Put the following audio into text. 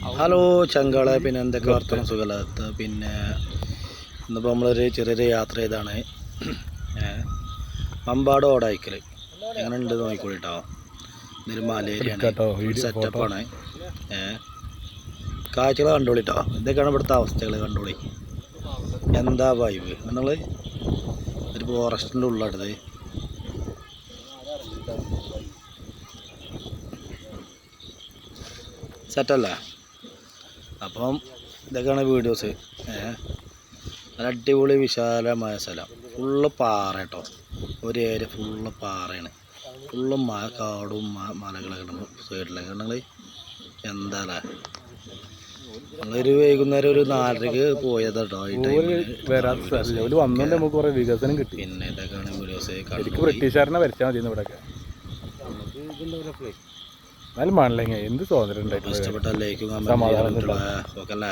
Hello ചങ്കളെ, പിന്നെ എന്തൊക്കെ വർത്തമാനം? സുഖമില്ലാത്ത പിന്നെ ഇന്നിപ്പോൾ നമ്മളൊരു ചെറിയൊരു യാത്ര ചെയ്താണ്. മമ്പാട് ഓടായിക്കൽ എങ്ങനെ ഉണ്ട് നോക്കിക്കോളിട്ടോ. ഇതൊരു മലേരിയാണ്, സെറ്റപ്പാണ്. കാഴ്ചകൾ കണ്ടോളിട്ടോ. ഇതൊക്കെയാണ് ഇവിടുത്തെ അവസ്ഥകൾ. കണ്ടോളി, എന്താ വൈബ് നിങ്ങൾ. ഒരു ഫോറസ്റ്റിൻ്റെ ഉള്ളടത് സെറ്റല്ലേ? അപ്പം ഇതൊക്കെയാണ് വീഡിയോസ്. നല്ല അടിപൊളി വിശാലമായ സ്ഥലം, ഫുള്ള് പാറ കേട്ടോ. ഒരു ഏരിയ ഫുള്ള് പാറയാണ്, ഫുള്ള് കാടും മലകളൊക്കെ സൈഡിലൊക്കെ. നിങ്ങൾ എന്താ നമ്മളൊരു വൈകുന്നേരം ഒരു 4:30 പോയതാട്ടോ. ഈ ടൈമിൽ വികസനം കിട്ടി. പിന്നെ ഇതൊക്കെയാണ് വീഡിയോസ്. ബ്രിട്ടീഷുകാരനെ വരച്ചാൽ മതി ഇവിടെയൊക്കെ. എന്നാലും എന്ത് സ്വാതന്ത്ര്യം ഉണ്ടായിട്ട് ഇഷ്ടപ്പെട്ട ലൈക്കും കമന്റ് ഓക്കെ അല്ലേ?